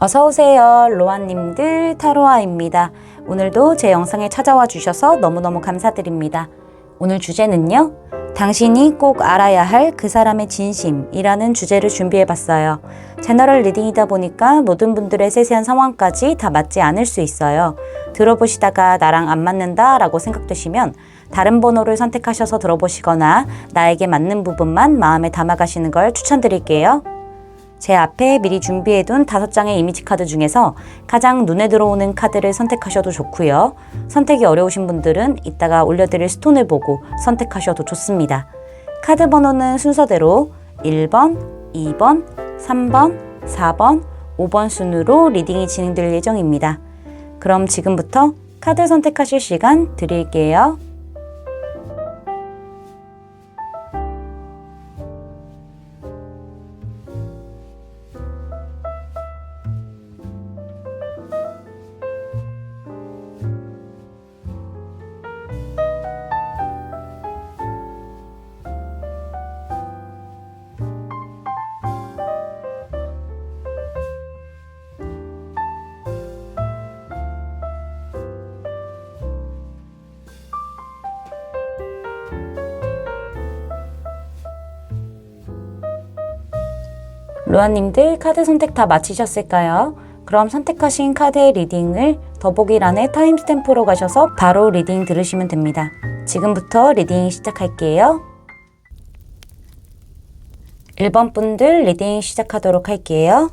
어서오세요. 로아님들 타로아입니다. 오늘도 제 영상에 찾아와 주셔서 너무너무 감사드립니다. 오늘 주제는요, 당신이 꼭 알아야 할 그 사람의 진심이라는 주제를 준비해봤어요. 제너럴 리딩이다 보니까 모든 분들의 세세한 상황까지 다 맞지 않을 수 있어요. 들어보시다가 나랑 안 맞는다 라고 생각되시면 다른 번호를 선택하셔서 들어보시거나 나에게 맞는 부분만 마음에 담아가시는 걸 추천드릴게요. 제 앞에 미리 준비해둔 5장의 이미지 카드 중에서 가장 눈에 들어오는 카드를 선택하셔도 좋고요. 선택이 어려우신 분들은 이따가 올려드릴 스톤을 보고 선택하셔도 좋습니다. 카드 번호는 순서대로 1번, 2번, 3번, 4번, 5번 순으로 리딩이 진행될 예정입니다. 그럼 지금부터 카드 선택하실 시간 드릴게요. 로아님들 카드 선택 다 마치셨을까요? 그럼 선택하신 카드의 리딩을 더보기란에 타임스탬프로 가셔서 바로 리딩 들으시면 됩니다. 지금부터 리딩 시작할게요. 1번 분들 리딩 시작하도록 할게요.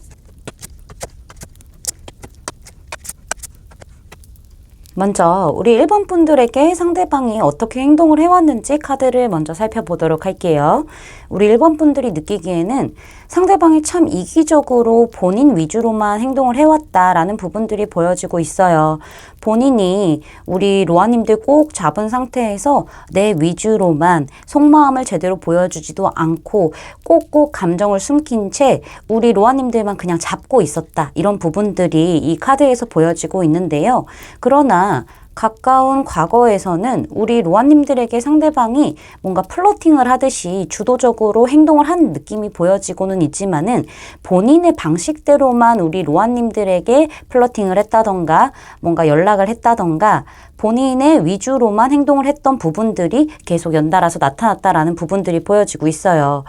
먼저 우리 1번 분들에게 상대방이 어떻게 행동을 해왔는지 카드를 먼저 살펴보도록 할게요. 우리 1번 분들이 느끼기에는 상대방이 참 이기적으로 본인 위주로만 행동을 해왔다라는 부분들이 보여지고 있어요. 본인이 우리 로아님들 꼭 잡은 상태에서 내 위주로만 속마음을 제대로 보여주지도 않고 꼭꼭 감정을 숨긴 채 우리 로아님들만 그냥 잡고 있었다. 이런 부분들이 이 카드에서 보여지고 있는데요. 그러나 가까운 과거에서는 우리 로아님들에게 상대방이 뭔가 플러팅을 하듯이 주도적으로 행동을 한 느낌이 보여지고는 있지만은 본인의 방식대로만 우리 로아님들에게 플러팅을 했다던가 뭔가 연락을 했다던가 본인의 위주로만 행동을 했던 부분들이 계속 연달아서 나타났다라는 부분들이 보여지고 있어요.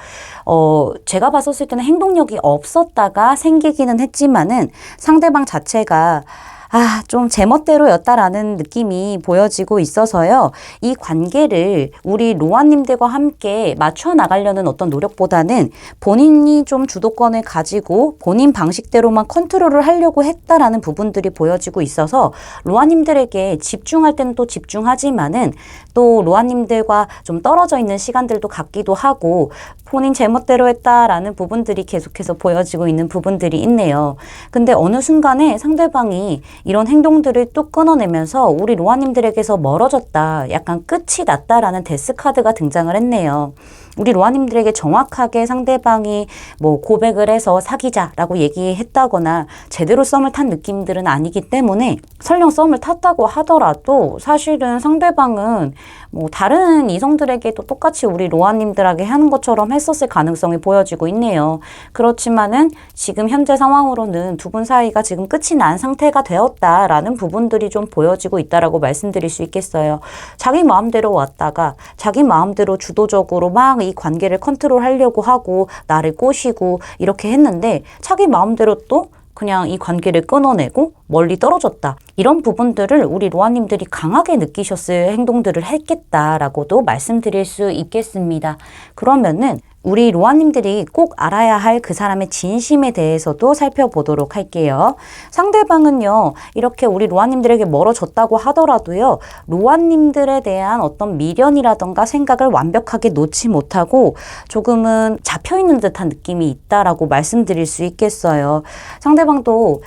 제가 봤었을 때는 행동력이 없었다가 생기기는 했지만은 상대방 자체가 좀 제멋대로였다라는 느낌이 보여지고 있어서요. 이 관계를 우리 로아님들과 함께 맞춰 나가려는 어떤 노력보다는 본인이 좀 주도권을 가지고 본인 방식대로만 컨트롤을 하려고 했다라는 부분들이 보여지고 있어서 로아님들에게 집중할 때는 또 집중하지만은 또 로아님들과 좀 떨어져 있는 시간들도 갖기도 하고 본인 제멋대로 했다라는 부분들이 계속해서 보여지고 있는 부분들이 있네요. 근데 어느 순간에 상대방이 이런 행동들을 또 끊어내면서 우리 로아님들에게서 멀어졌다, 약간 끝이 났다라는 데스 카드가 등장을 했네요. 우리 로아님들에게 정확하게 상대방이 뭐 고백을 해서 사귀자라고 얘기했다거나 제대로 썸을 탄 느낌들은 아니기 때문에 설령 썸을 탔다고 하더라도 사실은 상대방은 뭐 다른 이성들에게도 똑같이 우리 로아님들에게 하는 것처럼 했었을 가능성이 보여지고 있네요. 그렇지만은 지금 현재 상황으로는 두 분 사이가 지금 끝이 난 상태가 되었다라는 부분들이 좀 보여지고 있다라고 말씀드릴 수 있겠어요. 자기 마음대로 왔다가 자기 마음대로 주도적으로 막 이 관계를 컨트롤하려고 하고 나를 꼬시고 이렇게 했는데 자기 마음대로 또 그냥 이 관계를 끊어내고 멀리 떨어졌다. 이런 부분들을 우리 로아님들이 강하게 느끼셨을 행동들을 했겠다라고도 말씀드릴 수 있겠습니다. 그러면은 우리 로아님들이 꼭 알아야 할 그 사람의 진심에 대해서도 살펴보도록 할게요. 상대방은요, 이렇게 우리 로아님들에게 멀어졌다고 하더라도요, 로아님들에 대한 어떤 미련이라던가 생각을 완벽하게 놓지 못하고 조금은 잡혀있는 듯한 느낌이 있다라고 말씀드릴 수 있겠어요. 상대방도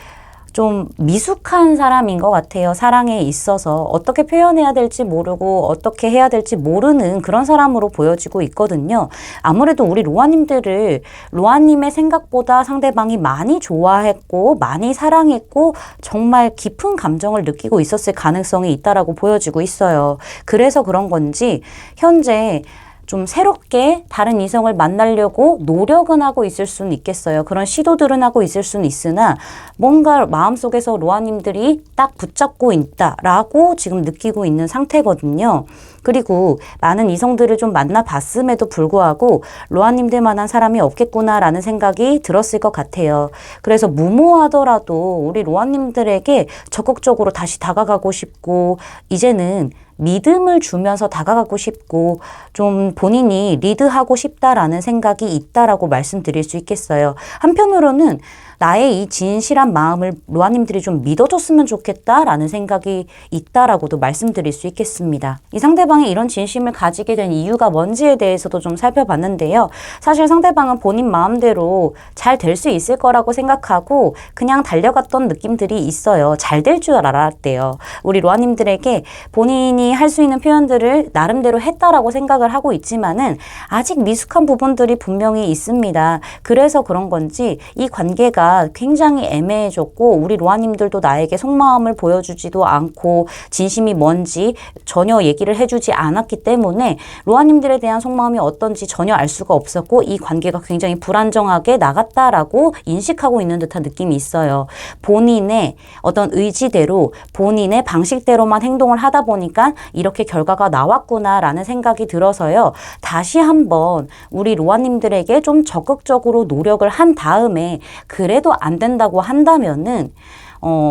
좀 미숙한 사람인 것 같아요. 사랑에 있어서 어떻게 표현해야 될지 모르고 어떻게 해야 될지 모르는 그런 사람으로 보여지고 있거든요. 아무래도 우리 로아님들을 로아님의 생각보다 상대방이 많이 좋아했고 많이 사랑했고 정말 깊은 감정을 느끼고 있었을 가능성이 있다라고 보여지고 있어요. 그래서 그런 건지 현재 좀 새롭게 다른 이성을 만나려고 노력은 하고 있을 수는 있겠어요. 그런 시도들은 하고 있을 수는 있으나 뭔가 마음속에서 로아님들이 딱 붙잡고 있다라고 지금 느끼고 있는 상태거든요. 그리고 많은 이성들을 좀 만나봤음에도 불구하고 로아님들만한 사람이 없겠구나라는 생각이 들었을 것 같아요. 그래서 무모하더라도 우리 로아님들에게 적극적으로 다시 다가가고 싶고 이제는 믿음을 주면서 다가가고 싶고 좀 본인이 리드하고 싶다라는 생각이 있다라고 말씀드릴 수 있겠어요. 한편으로는 나의 이 진실한 마음을 로아님들이 좀 믿어줬으면 좋겠다라는 생각이 있다라고도 말씀드릴 수 있겠습니다. 이 상대방이 이런 진심을 가지게 된 이유가 뭔지에 대해서도 좀 살펴봤는데요. 사실 상대방은 본인 마음대로 잘 될 수 있을 거라고 생각하고 그냥 달려갔던 느낌들이 있어요. 잘 될 줄 알았대요. 우리 로아님들에게 본인이 할 수 있는 표현들을 나름대로 했다라고 생각을 하고 있지만은 아직 미숙한 부분들이 분명히 있습니다. 그래서 그런 건지 이 관계가 굉장히 애매해졌고 우리 로아님들도 나에게 속마음을 보여주지도 않고 진심이 뭔지 전혀 얘기를 해주지 않았기 때문에 로아님들에 대한 속마음이 어떤지 전혀 알 수가 없었고 이 관계가 굉장히 불안정하게 나갔다라고 인식하고 있는 듯한 느낌이 있어요. 본인의 어떤 의지대로 본인의 방식대로만 행동을 하다 보니까 이렇게 결과가 나왔구나라는 생각이 들어서요. 다시 한번 우리 로아님들에게 좀 적극적으로 노력을 한 다음에 그래도 안 된다고 한다면은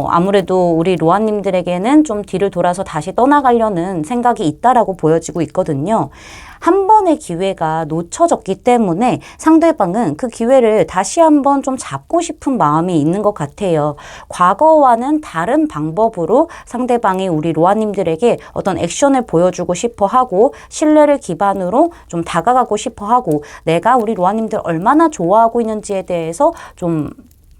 아무래도 우리 로아님들에게는 좀 뒤를 돌아서 다시 떠나가려는 생각이 있다라고 보여지고 있거든요. 한 번의 기회가 놓쳐졌기 때문에 상대방은 그 기회를 다시 한번 좀 잡고 싶은 마음이 있는 것 같아요. 과거와는 다른 방법으로 상대방이 우리 로아님들에게 어떤 액션을 보여주고 싶어 하고 신뢰를 기반으로 좀 다가가고 싶어 하고 내가 우리 로아님들 얼마나 좋아하고 있는지에 대해서 좀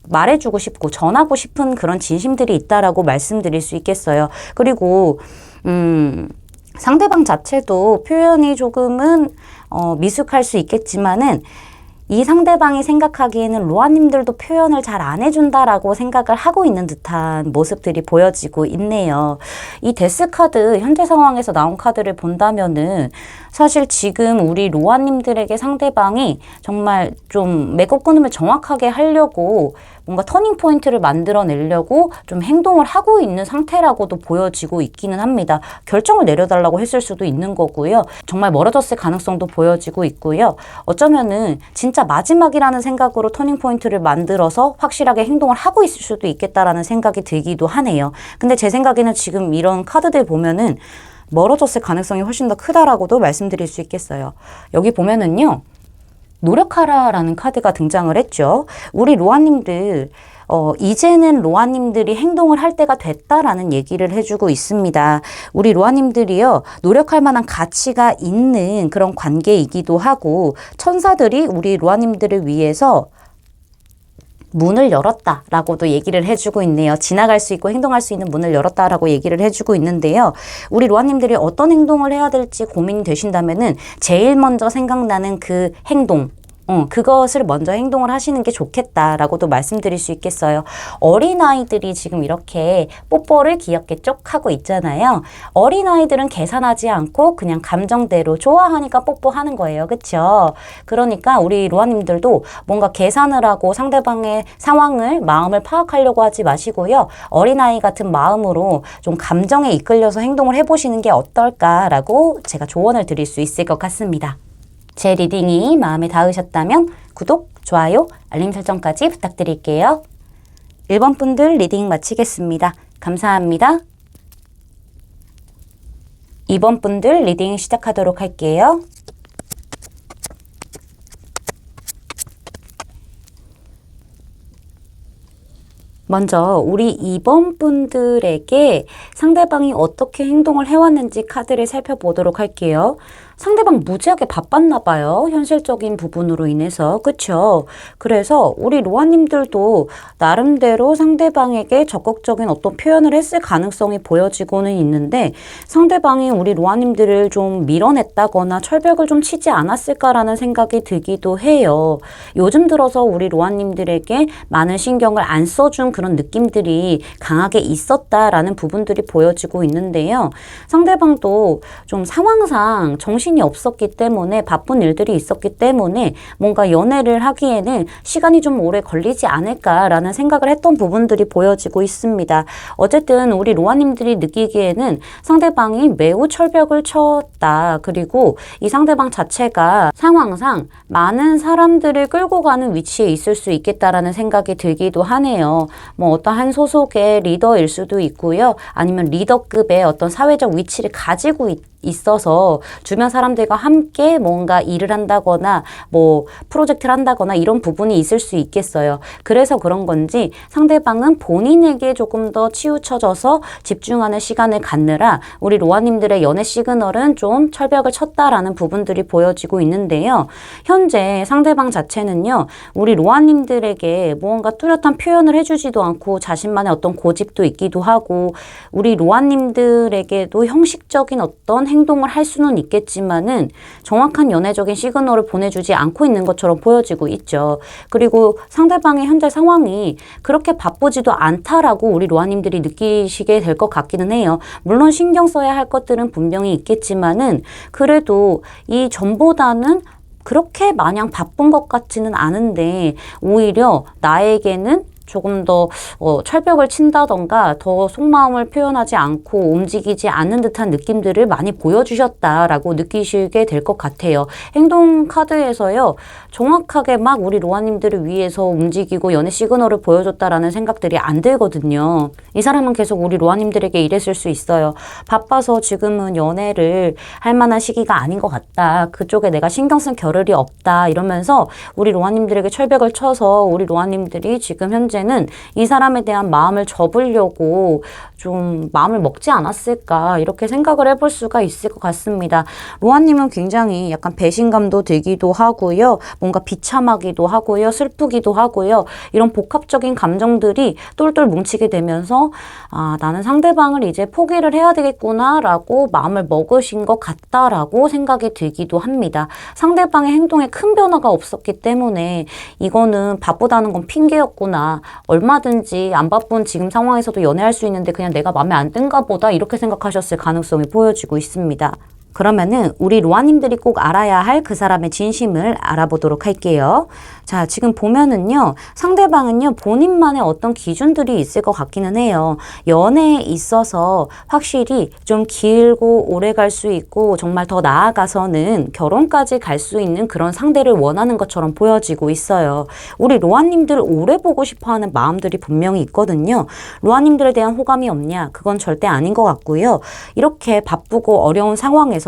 말해주고 싶고 전하고 싶은 그런 진심들이 있다라고 말씀드릴 수 있겠어요. 그리고 상대방 자체도 표현이 조금은 미숙할 수 있겠지만은 이 상대방이 생각하기에는 로아님들도 표현을 잘 안 해준다라고 생각을 하고 있는 듯한 모습들이 보여지고 있네요. 이 데스 카드, 현재 상황에서 나온 카드를 본다면은 사실 지금 우리 로아님들에게 상대방이 정말 좀 맥업 끊음을 정확하게 하려고 뭔가 터닝 포인트를 만들어내려고 좀 행동을 하고 있는 상태라고도 보여지고 있기는 합니다. 결정을 내려달라고 했을 수도 있는 거고요. 정말 멀어졌을 가능성도 보여지고 있고요. 어쩌면은 진짜 마지막이라는 생각으로 터닝 포인트를 만들어서 확실하게 행동을 하고 있을 수도 있겠다라는 생각이 들기도 하네요. 근데 제 생각에는 지금 이런 카드들 보면은 멀어졌을 가능성이 훨씬 더 크다라고도 말씀드릴 수 있겠어요. 여기 보면은요. 노력하라라는 카드가 등장을 했죠. 우리 로아님들 이제는 로아님들이 행동을 할 때가 됐다라는 얘기를 해주고 있습니다. 우리 로아님들이요. 노력할 만한 가치가 있는 그런 관계이기도 하고 천사들이 우리 로아님들을 위해서 문을 열었다라고도 얘기를 해주고 있네요. 지나갈 수 있고 행동할 수 있는 문을 열었다라고 얘기를 해주고 있는데요. 우리 로아님들이 어떤 행동을 해야 될지 고민이 되신다면은 제일 먼저 생각나는 그 행동 그것을 먼저 행동을 하시는 게 좋겠다라고도 말씀드릴 수 있겠어요. 어린아이들이 지금 이렇게 뽀뽀를 귀엽게 쪽 하고 있잖아요. 어린아이들은 계산하지 않고 그냥 감정대로 좋아하니까 뽀뽀하는 거예요. 그쵸? 그러니까 우리 로아님들도 뭔가 계산을 하고 상대방의 상황을, 마음을 파악하려고 하지 마시고요. 어린아이 같은 마음으로 좀 감정에 이끌려서 행동을 해보시는 게 어떨까라고 제가 조언을 드릴 수 있을 것 같습니다. 제 리딩이 마음에 닿으셨다면 구독, 좋아요, 알림 설정까지 부탁드릴게요. 1번 분들 리딩 마치겠습니다. 감사합니다. 2번 분들 리딩 시작하도록 할게요. 먼저 우리 2번 분들에게 상대방이 어떻게 행동을 해왔는지 카드를 살펴보도록 할게요. 상대방 무지하게 바빴나 봐요. 현실적인 부분으로 인해서. 그쵸? 그래서 우리 로아님들도 나름대로 상대방에게 적극적인 어떤 표현을 했을 가능성이 보여지고는 있는데 상대방이 우리 로아님들을 좀 밀어냈다거나 철벽을 좀 치지 않았을까라는 생각이 들기도 해요. 요즘 들어서 우리 로아님들에게 많은 신경을 안 써준 그런 그런 느낌들이 강하게 있었다라는 부분들이 보여지고 있는데요. 상대방도 좀 상황상 정신이 없었기 때문에 바쁜 일들이 있었기 때문에 뭔가 연애를 하기에는 시간이 좀 오래 걸리지 않을까라는 생각을 했던 부분들이 보여지고 있습니다. 어쨌든 우리 로아님들이 느끼기에는 상대방이 매우 철벽을 쳤다. 그리고 이 상대방 자체가 상황상 많은 사람들을 끌고 가는 위치에 있을 수 있겠다라는 생각이 들기도 하네요. 뭐 어떠한 소속의 리더일 수도 있고요. 아니면 리더급의 어떤 사회적 위치를 가지고 있어서 주변 사람들과 함께 뭔가 일을 한다거나 뭐 프로젝트를 한다거나 이런 부분이 있을 수 있겠어요. 그래서 그런 건지 상대방은 본인에게 조금 더 치우쳐져서 집중하는 시간을 갖느라 우리 로아님들의 연애 시그널은 좀 철벽을 쳤다라는 부분들이 보여지고 있는데요. 현재 상대방 자체는요, 우리 로아님들에게 무언가 뚜렷한 표현을 해주지도 않고 자신만의 어떤 고집도 있기도 하고 우리 로아님들에게도 형식적인 어떤 행동을 할 수는 있겠지만은 정확한 연애적인 시그널을 보내주지 않고 있는 것처럼 보여지고 있죠. 그리고 상대방의 현재 상황이 그렇게 바쁘지도 않다라고 우리 로아님들이 느끼시게 될 것 같기는 해요. 물론 신경 써야 할 것들은 분명히 있겠지만은 그래도 이 전보다는 그렇게 마냥 바쁜 것 같지는 않은데 오히려 나에게는 조금 더 철벽을 친다던가 더 속마음을 표현하지 않고 움직이지 않는 듯한 느낌들을 많이 보여주셨다라고 느끼시게 될 것 같아요. 행동 카드에서요. 정확하게 막 우리 로아님들을 위해서 움직이고 연애 시그널을 보여줬다라는 생각들이 안 들거든요. 이 사람은 계속 우리 로아님들에게 이랬을 수 있어요. 바빠서 지금은 연애를 할 만한 시기가 아닌 것 같다. 그쪽에 내가 신경 쓸 겨를이 없다. 이러면서 우리 로아님들에게 철벽을 쳐서 우리 로아님들이 지금 현재 이 사람에 대한 마음을 접으려고 좀 마음을 먹지 않았을까 이렇게 생각을 해볼 수가 있을 것 같습니다. 로아님은 굉장히 약간 배신감도 들기도 하고요. 뭔가 비참하기도 하고요. 슬프기도 하고요. 이런 복합적인 감정들이 똘똘 뭉치게 되면서 나는 상대방을 이제 포기를 해야 되겠구나 라고 마음을 먹으신 것 같다라고 생각이 들기도 합니다. 상대방의 행동에 큰 변화가 없었기 때문에 이거는 바쁘다는 건 핑계였구나. 얼마든지 안 바쁜 지금 상황에서도 연애할 수 있는데 그냥 내가 마음에 안 든가 보다 이렇게 생각하셨을 가능성이 보여지고 있습니다. 그러면은 우리 로아님들이 꼭 알아야 할 그 사람의 진심을 알아보도록 할게요. 자, 지금 보면은요, 상대방은요, 본인만의 어떤 기준들이 있을 것 같기는 해요. 연애에 있어서 확실히 좀 길고 오래 갈 수 있고 정말 더 나아가서는 결혼까지 갈 수 있는 그런 상대를 원하는 것처럼 보여지고 있어요. 우리 로아님들 오래 보고 싶어 하는 마음들이 분명히 있거든요. 로아님들에 대한 호감이 없냐? 그건 절대 아닌 것 같고요. 이렇게 바쁘고 어려운 상황에서도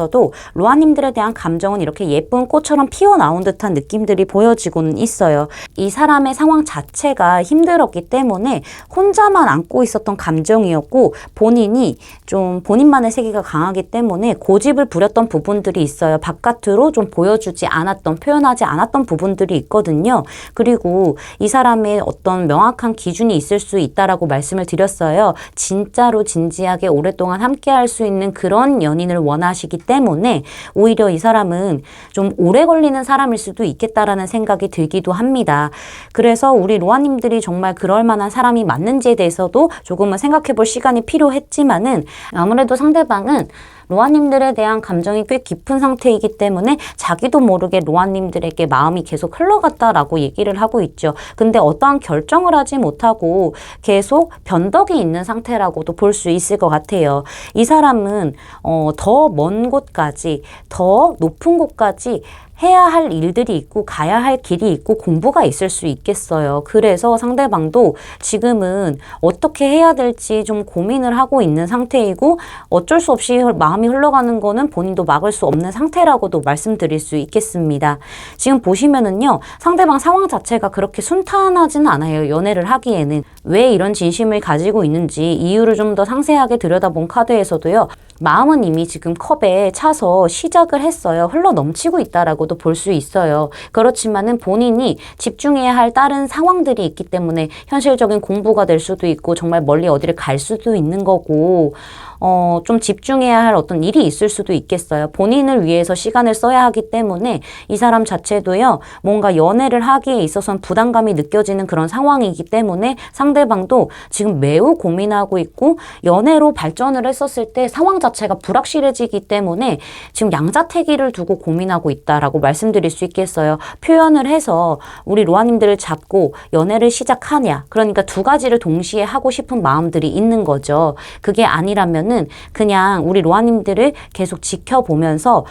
로아님들에 대한 감정은 이렇게 예쁜 꽃처럼 피어나온 듯한 느낌들이 보여지고는 있어요. 이 사람의 상황 자체가 힘들었기 때문에 혼자만 안고 있었던 감정이었고 본인이 좀 본인만의 세계가 강하기 때문에 고집을 부렸던 부분들이 있어요. 바깥으로 좀 보여주지 않았던, 표현하지 않았던 부분들이 있거든요. 그리고 이 사람의 어떤 명확한 기준이 있을 수 있다라고 말씀을 드렸어요. 진짜로 진지하게 오랫동안 함께 할 수 있는 그런 연인을 원하시기 때문에 오히려 이 사람은 좀 오래 걸리는 사람일 수도 있겠다라는 생각이 들기도 합니다. 그래서 우리 로아님들이 정말 그럴 만한 사람이 맞는지에 대해서도 조금은 생각해 볼 시간이 필요했지만은 아무래도 상대방은 로아님들에 대한 감정이 꽤 깊은 상태이기 때문에 자기도 모르게 로아님들에게 마음이 계속 흘러갔다라고 얘기를 하고 있죠. 근데 어떠한 결정을 하지 못하고 계속 변덕이 있는 상태라고도 볼 수 있을 것 같아요. 이 사람은 더 먼 곳까지, 더 높은 곳까지 해야 할 일들이 있고 가야 할 길이 있고 공부가 있을 수 있겠어요. 그래서 상대방도 지금은 어떻게 해야 될지 좀 고민을 하고 있는 상태이고 어쩔 수 없이 마음이 흘러가는 거는 본인도 막을 수 없는 상태라고도 말씀드릴 수 있겠습니다. 지금 보시면은요. 상대방 상황 자체가 그렇게 순탄하지는 않아요. 연애를 하기에는. 왜 이런 진심을 가지고 있는지 이유를 좀 더 상세하게 들여다본 카드에서도요. 마음은 이미 지금 컵에 차서 시작을 했어요. 흘러 넘치고 있다라고도 볼 수 있어요. 그렇지만은 본인이 집중해야 할 다른 상황들이 있기 때문에 현실적인 공부가 될 수도 있고 정말 멀리 어디를 갈 수도 있는 거고 좀 집중해야 할 어떤 일이 있을 수도 있겠어요. 본인을 위해서 시간을 써야 하기 때문에 이 사람 자체도요, 뭔가 연애를 하기에 있어서는 부담감이 느껴지는 그런 상황이기 때문에 상대방도 지금 매우 고민하고 있고, 연애로 발전을 했었을 때 상황 자체가 불확실해지기 때문에 지금 양자택일을 두고 고민하고 있다라고 말씀드릴 수 있겠어요. 표현을 해서 우리 로아님들을 잡고 연애를 시작하냐, 그러니까 두 가지를 동시에 하고 싶은 마음들이 있는 거죠. 그게 아니라면은 그냥 우리 로아님들을 계속 지켜보면서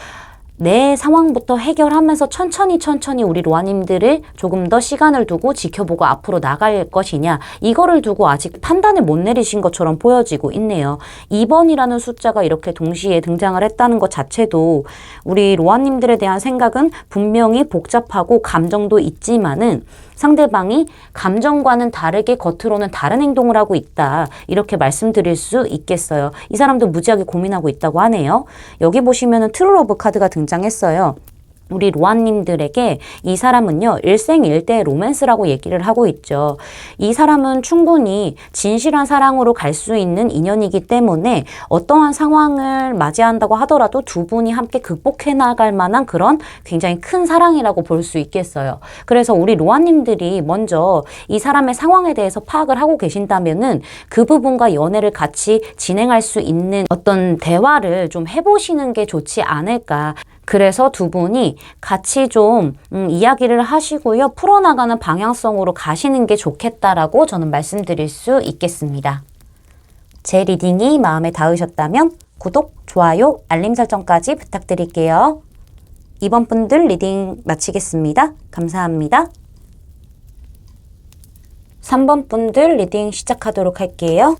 내 상황부터 해결하면서 천천히 우리 로아님들을 조금 더 시간을 두고 지켜보고 앞으로 나갈 것이냐, 이거를 두고 아직 판단을 못 내리신 것처럼 보여지고 있네요. 2번이라는 숫자가 이렇게 동시에 등장을 했다는 것 자체도 우리 로아님들에 대한 생각은 분명히 복잡하고 감정도 있지만은 상대방이 감정과는 다르게 겉으로는 다른 행동을 하고 있다, 이렇게 말씀드릴 수 있겠어요. 이 사람도 무지하게 고민하고 있다고 하네요. 여기 보시면은 트루 러브 카드가 등장했어요. 우리 로아님들에게 이 사람은요, 일생일대 로맨스라고 얘기를 하고 있죠. 이 사람은 충분히 진실한 사랑으로 갈 수 있는 인연이기 때문에 어떠한 상황을 맞이한다고 하더라도 두 분이 함께 극복해 나갈 만한 그런 굉장히 큰 사랑이라고 볼 수 있겠어요. 그래서 우리 로아님들이 먼저 이 사람의 상황에 대해서 파악을 하고 계신다면은 그 부분과 연애를 같이 진행할 수 있는 어떤 대화를 좀 해보시는 게 좋지 않을까. 그래서 두 분이 같이 좀 이야기를 하시고요, 풀어나가는 방향성으로 가시는 게 좋겠다라고 저는 말씀드릴 수 있겠습니다. 제 리딩이 마음에 닿으셨다면 구독, 좋아요, 알림 설정까지 부탁드릴게요. 이번 분들 리딩 마치겠습니다. 감사합니다. 3번 분들 리딩 시작하도록 할게요.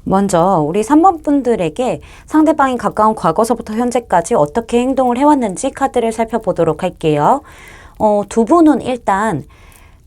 먼저 우리 3번 분들에게 상대방이 가까운 과거서부터 현재까지 어떻게 행동을 해왔는지 카드를 살펴보도록 할게요. 두 분은 일단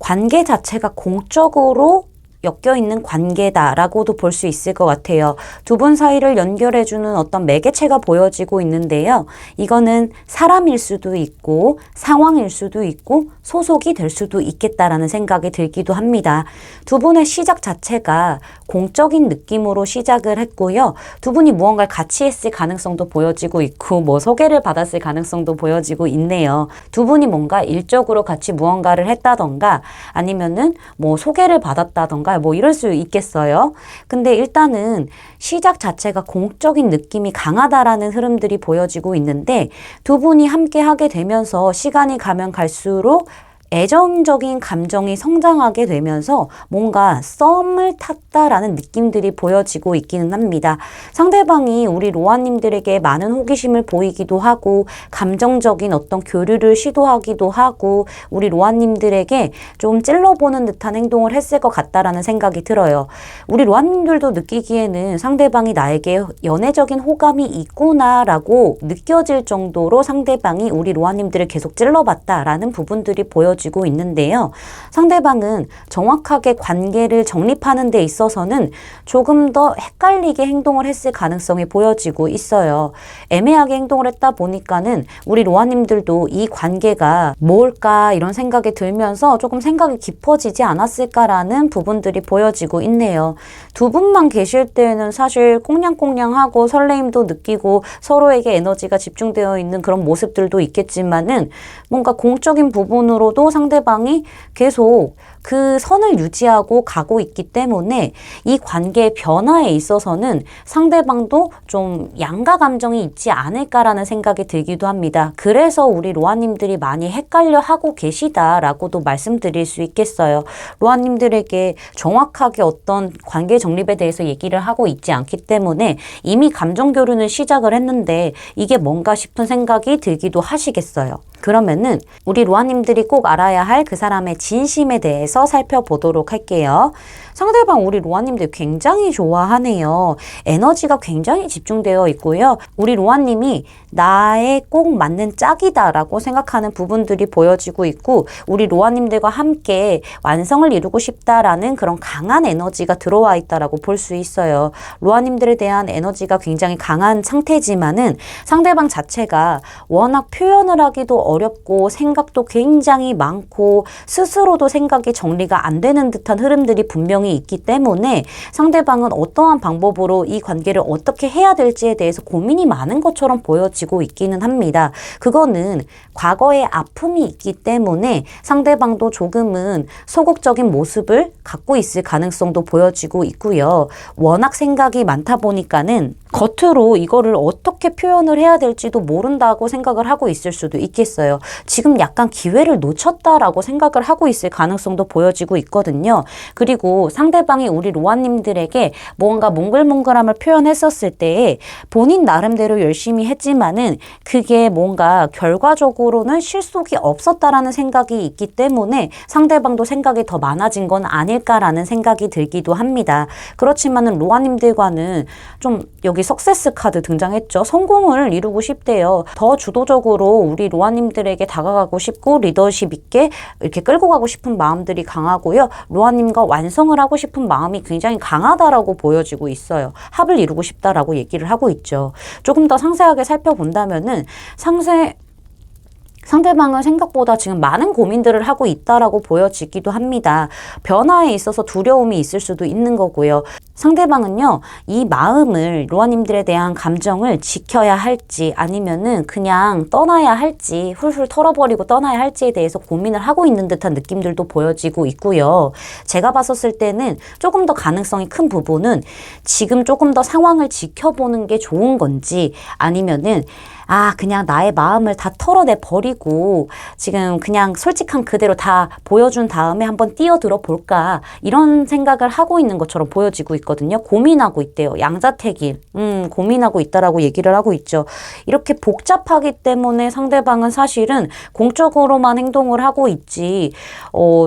관계 자체가 공적으로 엮여있는 관계다라고도 볼 수 있을 것 같아요. 두 분 사이를 연결해주는 어떤 매개체가 보여지고 있는데요. 이거는 사람일 수도 있고 상황일 수도 있고 소속이 될 수도 있겠다라는 생각이 들기도 합니다. 두 분의 시작 자체가 공적인 느낌으로 시작을 했고요. 두 분이 무언가를 같이 했을 가능성도 보여지고 있고, 뭐 소개를 받았을 가능성도 보여지고 있네요. 두 분이 뭔가 일적으로 같이 무언가를 했다던가 아니면은 뭐 소개를 받았다던가 뭐 이럴 수 있겠어요. 근데 일단은 시작 자체가 공적인 느낌이 강하다라는 흐름들이 보여지고 있는데, 두 분이 함께 하게 되면서 시간이 가면 갈수록 애정적인 감정이 성장하게 되면서 뭔가 썸을 탔다라는 느낌들이 보여지고 있기는 합니다. 상대방이 우리 로아님들에게 많은 호기심을 보이기도 하고 감정적인 어떤 교류를 시도하기도 하고 우리 로아님들에게 좀 찔러보는 듯한 행동을 했을 것 같다라는 생각이 들어요. 우리 로아님들도 느끼기에는 상대방이 나에게 연애적인 호감이 있구나라고 느껴질 정도로 상대방이 우리 로아님들을 계속 찔러봤다라는 부분들이 보여지고 있는데요. 상대방은 정확하게 관계를 정립하는 데 있어서는 조금 더 헷갈리게 행동을 했을 가능성이 보여지고 있어요. 애매하게 행동을 했다 보니까는 우리 로아님들도 이 관계가 뭘까 이런 생각이 들면서 조금 생각이 깊어지지 않았을까라는 부분들이 보여지고 있네요. 두 분만 계실 때는 사실 꽁냥꽁냥하고 설레임도 느끼고 서로에게 에너지가 집중되어 있는 그런 모습들도 있겠지만은 뭔가 공적인 부분으로도 상대방이 계속 그 선을 유지하고 가고 있기 때문에 이 관계의 변화에 있어서는 상대방도 좀 양가 감정이 있지 않을까라는 생각이 들기도 합니다. 그래서 우리 로아님들이 많이 헷갈려 하고 계시다라고도 말씀드릴 수 있겠어요. 로아님들에게 정확하게 어떤 관계 정립에 대해서 얘기를 하고 있지 않기 때문에 이미 감정 교류는 시작을 했는데 이게 뭔가 싶은 생각이 들기도 하시겠어요. 그러면은 우리 로아님들이 꼭 알아야 할 그 사람의 진심에 대해서 살펴보도록 할게요. 상대방 우리 로아님들 굉장히 좋아하네요. 에너지가 굉장히 집중되어 있고요. 우리 로아님이 나의 꼭 맞는 짝이다라고 생각하는 부분들이 보여지고 있고, 우리 로아님들과 함께 완성을 이루고 싶다라는 그런 강한 에너지가 들어와 있다라고 볼 수 있어요. 로아님들에 대한 에너지가 굉장히 강한 상태지만은 상대방 자체가 워낙 표현을 하기도 어렵고 생각도 굉장히 많고 스스로도 생각이 정리가 안 되는 듯한 흐름들이 분명히 있기 때문에 상대방은 어떠한 방법으로 이 관계를 어떻게 해야 될지에 대해서 고민이 많은 것처럼 보여지고 있기는 합니다. 그거는 과거의 아픔이 있기 때문에 상대방도 조금은 소극적인 모습을 갖고 있을 가능성도 보여지고 있고요. 워낙 생각이 많다 보니까는 겉으로 이거를 어떻게 표현을 해야 될지도 모른다고 생각을 하고 있을 수도 있겠어요. 지금 약간 기회를 놓쳤다라고 생각을 하고 있을 가능성도 보여지고 있거든요. 그리고 상대방이 우리 로아님들에게 뭔가 몽글몽글함을 표현했었을 때에 본인 나름대로 열심히 했지만은 그게 뭔가 결과적으로는 실속이 없었다라는 생각이 있기 때문에 상대방도 생각이 더 많아진 건 아닐까라는 생각이 들기도 합니다. 그렇지만은 로아님들과는 좀 여기 석세스 카드 등장했죠. 성공을 이루고 싶대요. 더 주도적으로 우리 로아님들에게 다가가고 싶고 리더십 있게 이렇게 끌고 가고 싶은 마음들이 강하고요. 로아님과 완성을 하고 싶은 마음이 굉장히 강하다라고 보여지고 있어요. 합을 이루고 싶다라고 얘기를 하고 있죠. 조금 더 상세하게 살펴본다면은 상대방은 생각보다 지금 많은 고민들을 하고 있다라고 보여지기도 합니다. 변화에 있어서 두려움이 있을 수도 있는 거고요. 상대방은요, 이 마음을, 로아님들에 대한 감정을 지켜야 할지 아니면은 그냥 떠나야 할지, 훌훌 털어버리고 떠나야 할지에 대해서 고민을 하고 있는 듯한 느낌들도 보여지고 있고요. 제가 봤었을 때는 조금 더 가능성이 큰 부분은 지금 조금 더 상황을 지켜보는 게 좋은 건지 아니면은 그냥 나의 마음을 다 털어내 버리고 지금 그냥 솔직한 그대로 다 보여준 다음에 한번 뛰어들어 볼까 이런 생각을 하고 있는 것처럼 보여지고 있거든요. 고민하고 있대요. 양자택일. 고민하고 있다라고 얘기를 하고 있죠. 이렇게 복잡하기 때문에 상대방은 사실은 공적으로만 행동을 하고 있지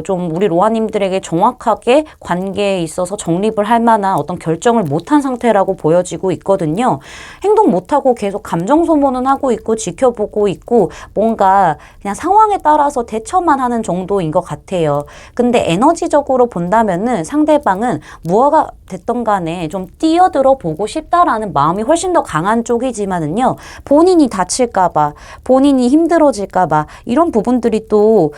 좀 우리 로아님들에게 정확하게 관계에 있어서 정립을 할 만한 어떤 결정을 못한 상태라고 보여지고 있거든요. 행동 못하고 계속 감정 소모는 하고 있고 지켜보고 있고 뭔가 그냥 상황에 따라서 대처만 하는 정도인 것 같아요. 근데 에너지적으로 본다면은 상대방은 무엇가 됐던 간에 좀 뛰어들어 보고 싶다라는 마음이 훨씬 더 강한 쪽이지만은요. 본인이 다칠까봐, 본인이 힘들어질까봐 이런 부분들이 또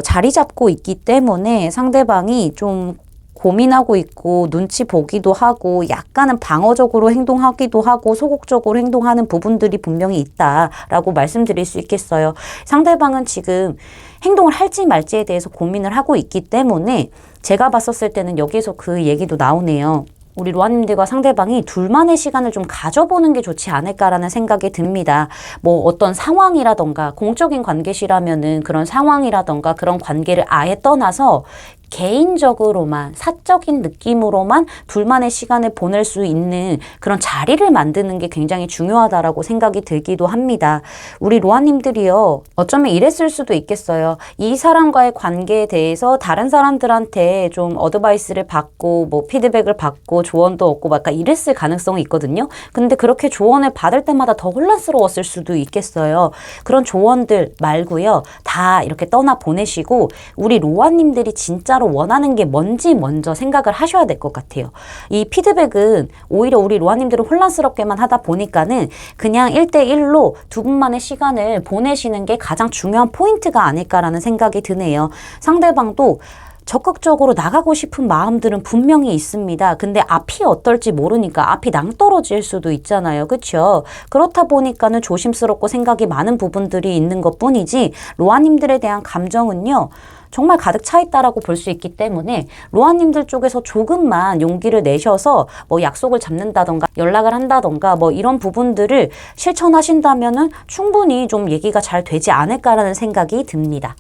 자리 잡고 있기 때문에 상대방이 좀 고민하고 있고 눈치 보기도 하고 약간은 방어적으로 행동하기도 하고 소극적으로 행동하는 부분들이 분명히 있다라고 말씀드릴 수 있겠어요. 상대방은 지금 행동을 할지 말지에 대해서 고민을 하고 있기 때문에 제가 봤었을 때는 여기서 그 얘기도 나오네요. 우리 로아님들과 상대방이 둘만의 시간을 좀 가져보는 게 좋지 않을까라는 생각이 듭니다. 뭐 어떤 상황이라던가 공적인 관계시라면은 그런 상황이라던가 그런 관계를 아예 떠나서 개인적으로만 사적인 느낌으로만 둘만의 시간을 보낼 수 있는 그런 자리를 만드는 게 굉장히 중요하다라고 생각이 들기도 합니다. 우리 로아님들이요. 어쩌면 이랬을 수도 있겠어요. 이 사람과의 관계에 대해서 다른 사람들한테 좀 어드바이스를 받고 뭐 피드백을 받고 조언도 얻고 막 약간 이랬을 가능성이 있거든요. 근데 그렇게 조언을 받을 때마다 더 혼란스러웠을 수도 있겠어요. 그런 조언들 말고요. 다 이렇게 떠나 보내시고 우리 로아님들이 진짜 원하는 게 뭔지 먼저 생각을 하셔야 될 것 같아요. 이 피드백은 오히려 우리 로아님들은 혼란스럽게만 하다 보니까는 그냥 1대1로 두 분만의 시간을 보내시는 게 가장 중요한 포인트가 아닐까라는 생각이 드네요. 상대방도 적극적으로 나가고 싶은 마음들은 분명히 있습니다. 근데 앞이 어떨지 모르니까 앞이 낭떠러질 수도 있잖아요. 그렇죠? 그렇다 보니까는 조심스럽고 생각이 많은 부분들이 있는 것뿐이지 로아님들에 대한 감정은요. 정말 가득 차 있다라고 볼 수 있기 때문에 로아님들 쪽에서 조금만 용기를 내셔서 뭐 약속을 잡는다던가 연락을 한다던가 뭐 이런 부분들을 실천하신다면은 충분히 좀 얘기가 잘 되지 않을까라는 생각이 듭니다.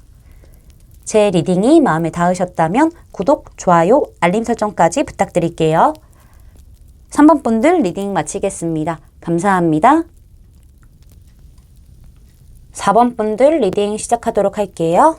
제 리딩이 마음에 닿으셨다면 구독, 좋아요, 알림 설정까지 부탁드릴게요. 3번 분들 리딩 마치겠습니다. 감사합니다. 4번 분들 리딩 시작하도록 할게요.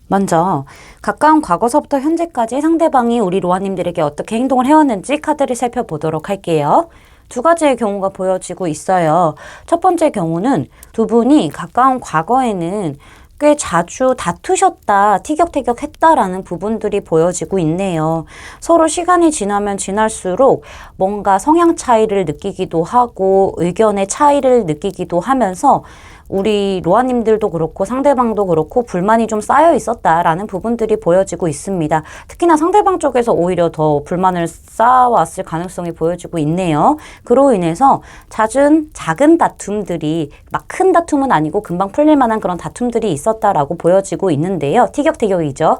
먼저 가까운 과거서부터 현재까지 상대방이 우리 로아님들에게 어떻게 행동을 해왔는지 카드를 살펴보도록 할게요. 두 가지의 경우가 보여지고 있어요. 첫 번째 경우는 두 분이 가까운 과거에는 꽤 자주 다투셨다, 티격태격했다라는 부분들이 보여지고 있네요. 서로 시간이 지나면 지날수록 뭔가 성향 차이를 느끼기도 하고 의견의 차이를 느끼기도 하면서 우리 로아님들도 그렇고 상대방도 그렇고 불만이 좀 쌓여 있었다라는 부분들이 보여지고 있습니다. 특히나 상대방 쪽에서 오히려 더 불만을 쌓아왔을 가능성이 보여지고 있네요. 그로 인해서 작은 다툼들이 막 큰 다툼은 아니고 금방 풀릴 만한 그런 다툼들이 있었다라고 보여지고 있는데요. 티격태격이죠.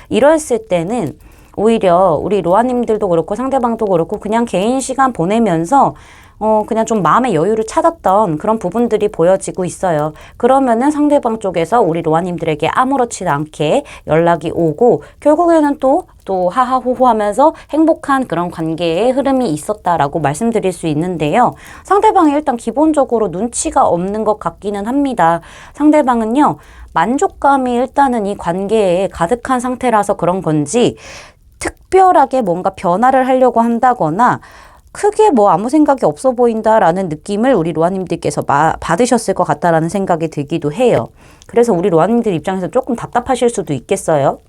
이랬을 때는 오히려 우리 로아님들도 그렇고 상대방도 그렇고 그냥 개인 시간 보내면서 그냥 좀 마음의 여유를 찾았던 그런 부분들이 보여지고 있어요. 그러면은 상대방 쪽에서 우리 로아님들에게 아무렇지 않게 연락이 오고 결국에는 또 하하호호 하면서 행복한 그런 관계의 흐름이 있었다라고 말씀드릴 수 있는데요. 상대방이 일단 기본적으로 눈치가 없는 것 같기는 합니다. 상대방은요, 만족감이 일단은 이 관계에 가득한 상태라서 그런 건지 특별하게 뭔가 변화를 하려고 한다거나 크게 아무 생각이 없어 보인다라는 느낌을 우리 로아님들께서 받으셨을 것 같다라는 생각이 들기도 해요. 그래서 우리 로아님들 입장에서 조금 답답하실 수도 있겠어요.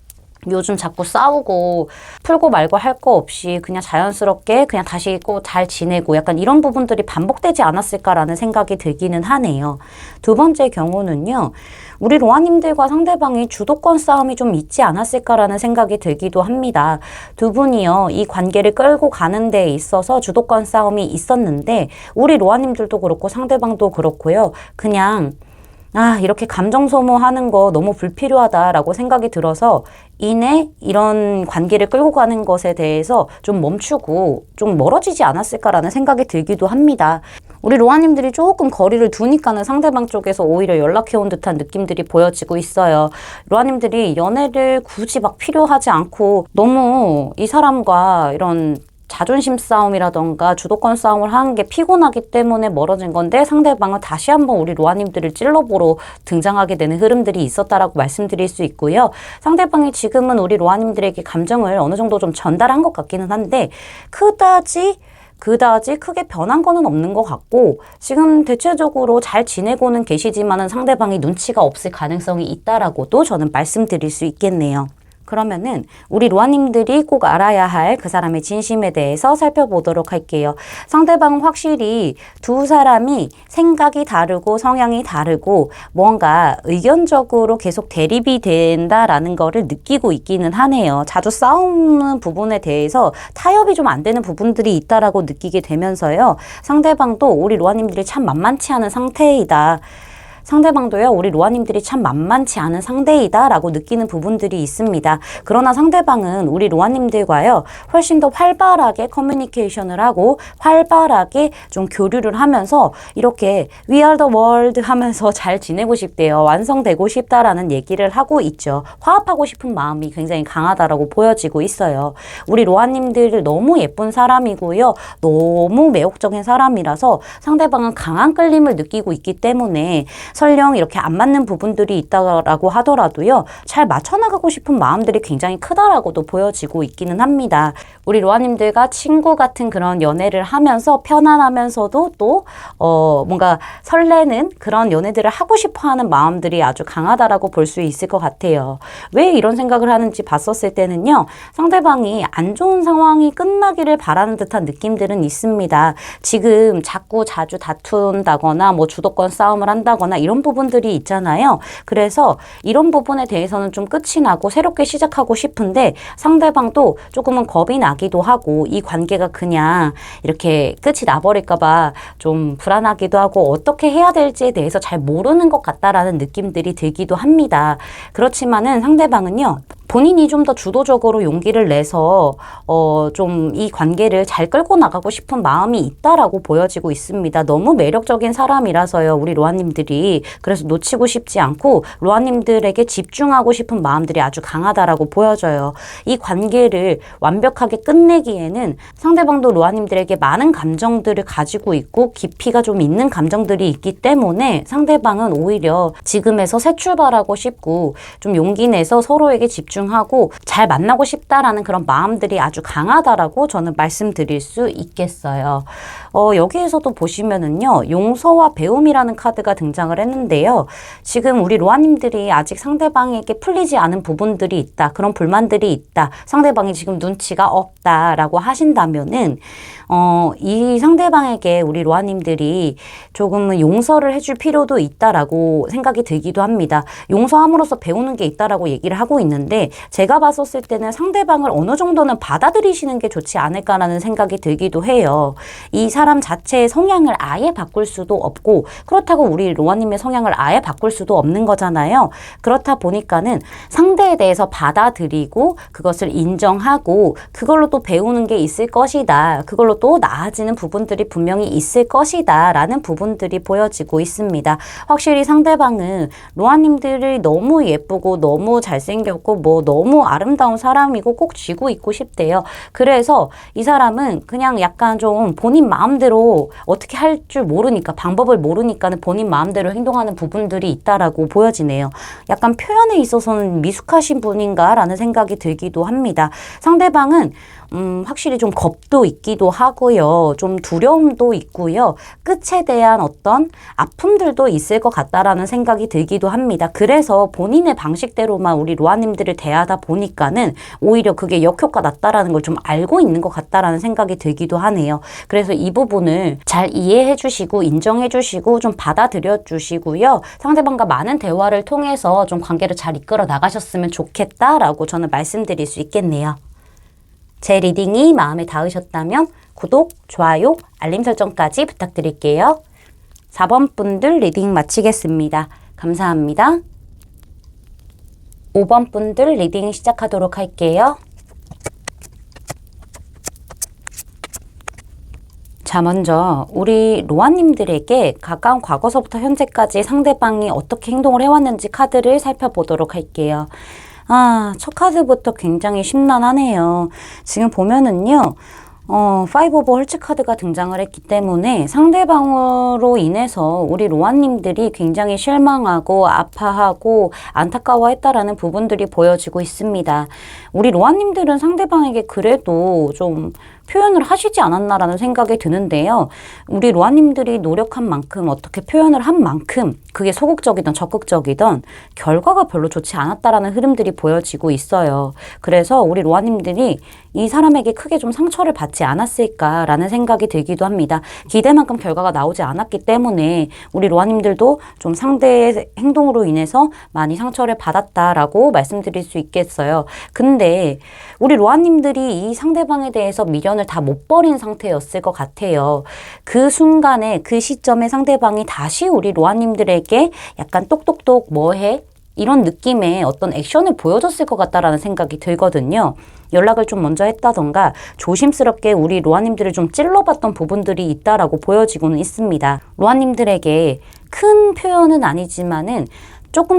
요즘 자꾸 싸우고 풀고 말고 할 거 없이 그냥 자연스럽게 그냥 다시 잘 지내고 약간 이런 부분들이 반복되지 않았을까라는 생각이 들기는 하네요. 두 번째 경우는요. 우리 로아님들과 상대방이 주도권 싸움이 좀 있지 않았을까라는 생각이 들기도 합니다. 두 분이요. 이 관계를 끌고 가는 데 있어서 주도권 싸움이 있었는데 우리 로아님들도 그렇고 상대방도 그렇고요. 그냥 이렇게 감정 소모하는 거 너무 불필요하다라고 생각이 들어서 이런 관계를 끌고 가는 것에 대해서 좀 멈추고 좀 멀어지지 않았을까라는 생각이 들기도 합니다. 우리 로아님들이 조금 거리를 두니까는 상대방 쪽에서 오히려 연락해온 듯한 느낌들이 보여지고 있어요. 로아님들이 연애를 굳이 막 필요하지 않고 너무 이 사람과 이런 자존심 싸움이라던가 주도권 싸움을 하는 게 피곤하기 때문에 멀어진 건데 상대방은 다시 한번 우리 로아님들을 찔러보러 등장하게 되는 흐름들이 있었다라고 말씀드릴 수 있고요. 상대방이 지금은 우리 로아님들에게 감정을 어느 정도 좀 전달한 것 같기는 한데 그다지 크게 변한 거는 없는 것 같고 지금 대체적으로 잘 지내고는 계시지만은 상대방이 눈치가 없을 가능성이 있다라고도 저는 말씀드릴 수 있겠네요. 그러면은 우리 로아님들이 꼭 알아야 할 그 사람의 진심에 대해서 살펴보도록 할게요. 상대방은 확실히 두 사람이 생각이 다르고 성향이 다르고 뭔가 의견적으로 계속 대립이 된다라는 거를 느끼고 있기는 하네요. 자주 싸우는 부분에 대해서 타협이 좀 안 되는 부분들이 있다라고 느끼게 되면서요. 상대방도 우리 로아님들이 참 만만치 않은 상태이다. 상대방도요, 우리 로아님들이 참 만만치 않은 상대이다 라고 느끼는 부분들이 있습니다. 그러나 상대방은 우리 로아님들과요, 훨씬 더 활발하게 커뮤니케이션을 하고 활발하게 좀 교류를 하면서 이렇게 We are the world 하면서 잘 지내고 싶대요. 완성되고 싶다라는 얘기를 하고 있죠. 화합하고 싶은 마음이 굉장히 강하다라고 보여지고 있어요. 우리 로아님들 너무 예쁜 사람이고요. 너무 매혹적인 사람이라서 상대방은 강한 끌림을 느끼고 있기 때문에 설령 이렇게 안 맞는 부분들이 있다고 하더라도요. 잘 맞춰나가고 싶은 마음들이 굉장히 크다라고도 보여지고 있기는 합니다. 우리 로아님들과 친구 같은 그런 연애를 하면서 편안하면서도 또 뭔가 설레는 그런 연애들을 하고 싶어하는 마음들이 아주 강하다라고 볼 수 있을 것 같아요. 왜 이런 생각을 하는지 봤었을 때는요. 상대방이 안 좋은 상황이 끝나기를 바라는 듯한 느낌들은 있습니다. 지금 자주 다툰다거나 주도권 싸움을 한다거나 이런 부분들이 있잖아요. 그래서 이런 부분에 대해서는 좀 끝이 나고 새롭게 시작하고 싶은데 상대방도 조금은 겁이 나기도 하고 이 관계가 그냥 이렇게 끝이 나버릴까 봐 좀 불안하기도 하고 어떻게 해야 될지에 대해서 잘 모르는 것 같다라는 느낌들이 들기도 합니다. 그렇지만은 상대방은요. 본인이 좀 더 주도적으로 용기를 내서 좀 이 관계를 잘 끌고 나가고 싶은 마음이 있다라고 보여지고 있습니다. 너무 매력적인 사람이라서요. 우리 로아님들이. 그래서 놓치고 싶지 않고 로아님들에게 집중하고 싶은 마음들이 아주 강하다라고 보여져요. 이 관계를 완벽하게 끝내기에는 상대방도 로아님들에게 많은 감정들을 가지고 있고 깊이가 좀 있는 감정들이 있기 때문에 상대방은 오히려 지금에서 새 출발하고 싶고 좀 용기 내서 서로에게 집중 집중하고 잘 만나고 싶다라는 그런 마음들이 아주 강하다라고 저는 말씀드릴 수 있겠어요. 여기에서도 보시면은요, 용서와 배움이라는 카드가 등장을 했는데요. 지금 우리 로아님들이 아직 상대방에게 풀리지 않은 부분들이 있다, 그런 불만들이 있다, 상대방이 지금 눈치가 없다라고 하신다면은 이 상대방에게 우리 로아님들이 조금은 용서를 해줄 필요도 있다라고 생각이 들기도 합니다. 용서함으로써 배우는 게 있다라고 얘기를 하고 있는데, 제가 봤었을 때는 상대방을 어느 정도는 받아들이시는 게 좋지 않을까라는 생각이 들기도 해요. 이 사람 자체의 성향을 아예 바꿀 수도 없고, 그렇다고 우리 로아님의 성향을 아예 바꿀 수도 없는 거잖아요. 그렇다 보니까는 상대에 대해서 받아들이고 그것을 인정하고 그걸로 또 배우는 게 있을 것이다, 그걸로 또 나아지는 부분들이 분명히 있을 것이다 라는 부분들이 보여지고 있습니다. 확실히 상대방은 로아님들이 너무 예쁘고 너무 잘생겼고 뭐 너무 아름다운 사람이고 꼭 쥐고 있고 싶대요. 그래서 이 사람은 그냥 약간 좀 본인 마음대로 어떻게 할 줄 모르니까, 방법을 모르니까는 본인 마음대로 행동하는 부분들이 있다라고 보여지네요. 약간 표현에 있어서는 미숙하신 분인가 라는 생각이 들기도 합니다. 상대방은 확실히 좀 겁도 있기도 하고요. 좀 두려움도 있고요. 끝에 대한 어떤 아픔들도 있을 것 같다라는 생각이 들기도 합니다. 그래서 본인의 방식대로만 우리 로아님들을 대하다 보니까는 오히려 그게 역효과 났다라는 걸 좀 알고 있는 것 같다라는 생각이 들기도 하네요. 그래서 이 부분을 잘 이해해 주시고 인정해 주시고 좀 받아들여 주시고요. 상대방과 많은 대화를 통해서 좀 관계를 잘 이끌어 나가셨으면 좋겠다라고 저는 말씀드릴 수 있겠네요. 제 리딩이 마음에 닿으셨다면 구독, 좋아요, 알림 설정까지 부탁드릴게요. 4번 분들 리딩 마치겠습니다. 감사합니다. 5번 분들 리딩 시작하도록 할게요. 자, 먼저 우리 로아님들에게 가까운 과거서부터 현재까지 상대방이 어떻게 행동을 해왔는지 카드를 살펴보도록 할게요. 첫 카드부터 굉장히 심란하네요. 지금 보면은요, 5 오브 헐츠 카드가 등장을 했기 때문에 상대방으로 인해서 우리 로아님들이 굉장히 실망하고 아파하고 안타까워했다라는 부분들이 보여지고 있습니다. 우리 로아님들은 상대방에게 그래도 좀 표현을 하시지 않았나라는 생각이 드는데요. 우리 로아님들이 노력한 만큼, 어떻게 표현을 한 만큼 그게 소극적이든 적극적이든 결과가 별로 좋지 않았다라는 흐름들이 보여지고 있어요. 그래서 우리 로아님들이 이 사람에게 크게 좀 상처를 받지 않았을까라는 생각이 들기도 합니다. 기대만큼 결과가 나오지 않았기 때문에 우리 로아님들도 좀 상대의 행동으로 인해서 많이 상처를 받았다라고 말씀드릴 수 있겠어요. 근데 우리 로아님들이 이 상대방에 대해서 미련을 다 못 버린 상태였을 것 같아요. 그 순간에, 그 시점에 상대방이 다시 우리 로아님들에게 약간 똑똑똑 뭐해? 이런 느낌의 어떤 액션을 보여줬을 것 같다라는 생각이 들거든요. 연락을 좀 먼저 했다던가 조심스럽게 우리 로아님들을 좀 찔러봤던 부분들이 있다라고 보여지고는 있습니다. 로아님들에게 큰 표현은 아니지만은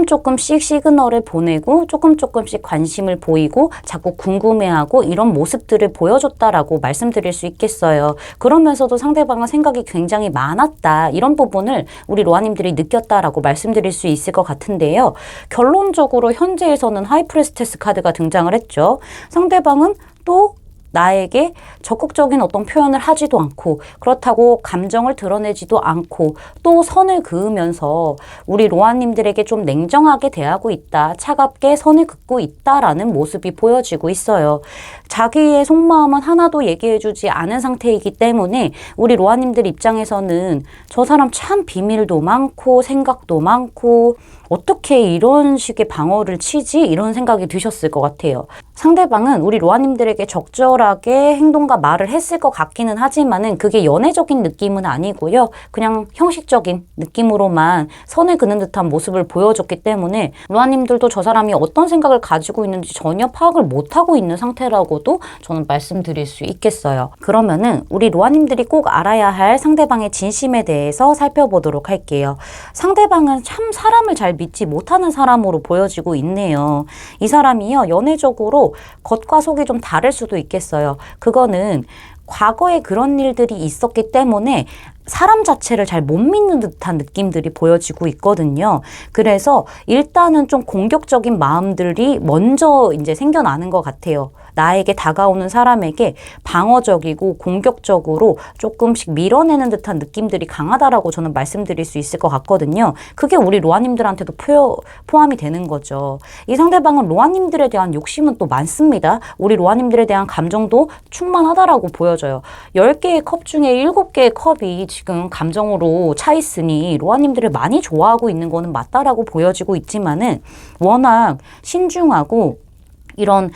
조금씩 시그널을 보내고 조금씩 관심을 보이고 자꾸 궁금해하고 이런 모습들을 보여줬다라고 말씀드릴 수 있겠어요. 그러면서도 상대방은 생각이 굉장히 많았다, 이런 부분을 우리 로아님들이 느꼈다라고 말씀드릴 수 있을 것 같은데요. 결론적으로 현재에서는 하이프레스테스 카드가 등장을 했죠. 상대방은 또 나에게 적극적인 어떤 표현을 하지도 않고, 그렇다고 감정을 드러내지도 않고, 또 선을 그으면서 우리 로아님들에게 좀 냉정하게 대하고 있다, 차갑게 선을 긋고 있다라는 모습이 보여지고 있어요. 자기의 속마음은 하나도 얘기해주지 않은 상태이기 때문에 우리 로아님들 입장에서는 저 사람 참 비밀도 많고 생각도 많고 어떻게 이런 식의 방어를 치지? 이런 생각이 드셨을 것 같아요. 상대방은 우리 로아님들에게 적절하게 행동과 말을 했을 것 같기는 하지만은 그게 연애적인 느낌은 아니고요. 그냥 형식적인 느낌으로만 선을 그는 듯한 모습을 보여줬기 때문에 로아님들도 저 사람이 어떤 생각을 가지고 있는지 전혀 파악을 못하고 있는 상태라고도 저는 말씀드릴 수 있겠어요. 그러면은 우리 로아님들이 꼭 알아야 할 상대방의 진심에 대해서 살펴보도록 할게요. 상대방은 참 사람을 잘 믿지 못하는 사람으로 보여지고 있네요. 이 사람이요, 연애적으로 겉과 속이 좀 다를 수도 있겠어요. 그거는 과거에 그런 일들이 있었기 때문에 사람 자체를 잘 못 믿는 듯한 느낌들이 보여지고 있거든요. 그래서 일단은 좀 공격적인 마음들이 먼저 이제 생겨나는 것 같아요. 나에게 다가오는 사람에게 방어적이고 공격적으로 조금씩 밀어내는 듯한 느낌들이 강하다라고 저는 말씀드릴 수 있을 것 같거든요. 그게 우리 로아님들한테도 포함이 되는 거죠. 이 상대방은 로아님들에 대한 욕심은 또 많습니다. 우리 로아님들에 대한 감정도 충만하다라고 보여져요. 10개의 컵 중에 7개의 컵이 지금 감정으로 차 있으니 로아님들을 많이 좋아하고 있는 거는 맞다라고 보여지고 있지만은 워낙 신중하고 이런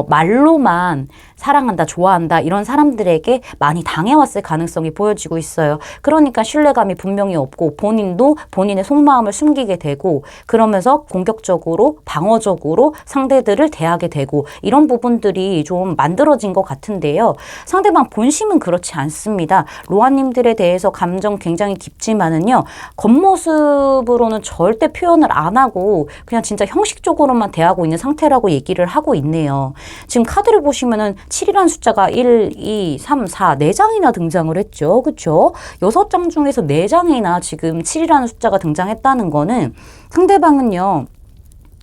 말로만 사랑한다, 좋아한다 이런 사람들에게 많이 당해왔을 가능성이 보여지고 있어요. 그러니까 신뢰감이 분명히 없고 본인도 본인의 속마음을 숨기게 되고 그러면서 공격적으로 방어적으로 상대들을 대하게 되고 이런 부분들이 좀 만들어진 것 같은데요. 상대방 본심은 그렇지 않습니다. 로아님들에 대해서 감정 굉장히 깊지만은요. 겉모습으로는 절대 표현을 안 하고 그냥 진짜 형식적으로만 대하고 있는 상태라고 얘기를 하고 있네요. 지금 카드를 보시면은 7이라는 숫자가 1, 2, 3, 4, 4장이나 등장을 했죠. 그쵸? 6장 중에서 4장이나 지금 7이라는 숫자가 등장했다는 거는 상대방은요.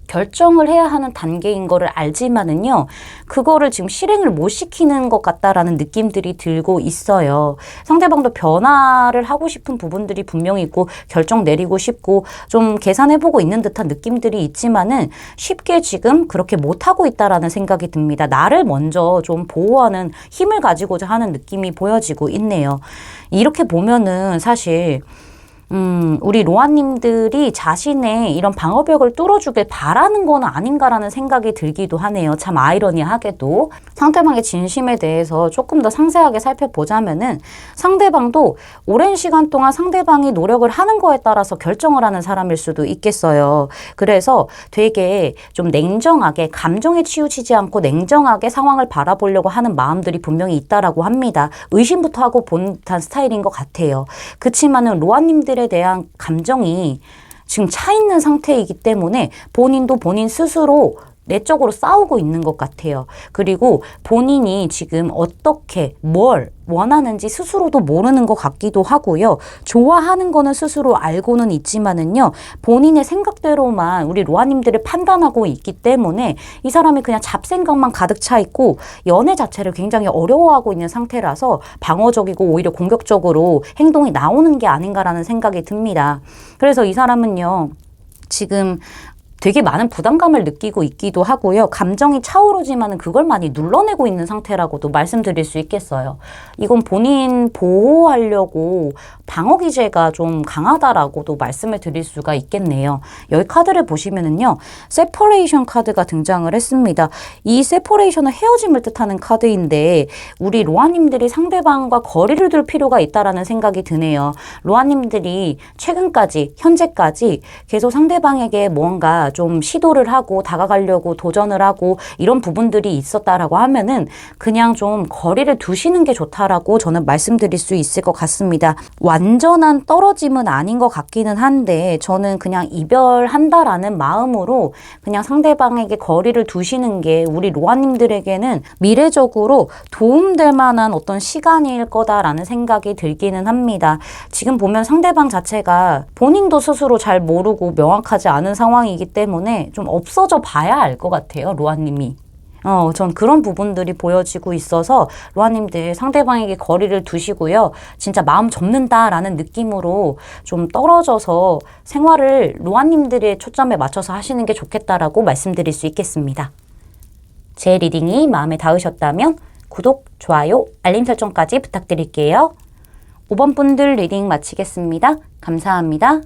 결정을 해야 하는 단계인 거를 알지만은요, 그거를 지금 실행을 못 시키는 것 같다라는 느낌들이 들고 있어요. 상대방도 변화를 하고 싶은 부분들이 분명히 있고, 결정 내리고 싶고, 좀 계산해보고 있는 듯한 느낌들이 있지만은 쉽게 지금 그렇게 못하고 있다라는 생각이 듭니다. 나를 먼저 좀 보호하는 힘을 가지고자 하는 느낌이 보여지고 있네요. 이렇게 보면은 사실 우리 로아님들이 자신의 이런 방어벽을 뚫어주길 바라는 건 아닌가라는 생각이 들기도 하네요. 참 아이러니하게도. 상대방의 진심에 대해서 조금 더 상세하게 살펴보자면은 상대방도 오랜 시간 동안 상대방이 노력을 하는 거에 따라서 결정을 하는 사람일 수도 있겠어요. 그래서 되게 좀 냉정하게 감정에 치우치지 않고 냉정하게 상황을 바라보려고 하는 마음들이 분명히 있다라고 합니다. 의심부터 하고 본 듯한 스타일인 것 같아요. 그치만은 로아님들에 대한 감정이 지금 차 있는 상태이기 때문에 본인도 본인 스스로 내적으로 싸우고 있는 것 같아요. 그리고 본인이 지금 어떻게 뭘 원하는지 스스로도 모르는 것 같기도 하고요. 좋아하는 거는 스스로 알고는 있지만은요. 본인의 생각대로만 우리 로아님들을 판단하고 있기 때문에 이 사람이 그냥 잡생각만 가득 차 있고 연애 자체를 굉장히 어려워하고 있는 상태라서 방어적이고 오히려 공격적으로 행동이 나오는 게 아닌가라는 생각이 듭니다. 그래서 이 사람은요. 지금 되게 많은 부담감을 느끼고 있기도 하고요. 감정이 차오르지만은 그걸 많이 눌러내고 있는 상태라고도 말씀드릴 수 있겠어요. 이건 본인 보호하려고 방어 기제가 좀 강하다라고도 말씀을 드릴 수가 있겠네요. 여기 카드를 보시면은요. 세퍼레이션 카드가 등장을 했습니다. 이 세퍼레이션은 헤어짐을 뜻하는 카드인데 우리 로아님들이 상대방과 거리를 둘 필요가 있다라는 생각이 드네요. 로아님들이 최근까지 현재까지 계속 상대방에게 뭔가 좀 시도를 하고 다가가려고 도전을 하고 이런 부분들이 있었다라고 하면은 그냥 좀 거리를 두시는 게 좋다라고 저는 말씀드릴 수 있을 것 같습니다. 완전한 떨어짐은 아닌 것 같기는 한데 저는 그냥 이별한다라는 마음으로 그냥 상대방에게 거리를 두시는 게 우리 로아님들에게는 미래적으로 도움될 만한 어떤 시간일 거다라는 생각이 들기는 합니다. 지금 보면 상대방 자체가 본인도 스스로 잘 모르고 명확하지 않은 상황이기 때문에 좀 없어져 봐야 알 것 같아요, 로아님이. 전 그런 부분들이 보여지고 있어서 로아님들 상대방에게 거리를 두시고요. 진짜 마음 접는다라는 느낌으로 좀 떨어져서 생활을 로아님들의 초점에 맞춰서 하시는 게 좋겠다라고 말씀드릴 수 있겠습니다. 제 리딩이 마음에 닿으셨다면 구독, 좋아요, 알림 설정까지 부탁드릴게요. 5번 분들 리딩 마치겠습니다. 감사합니다.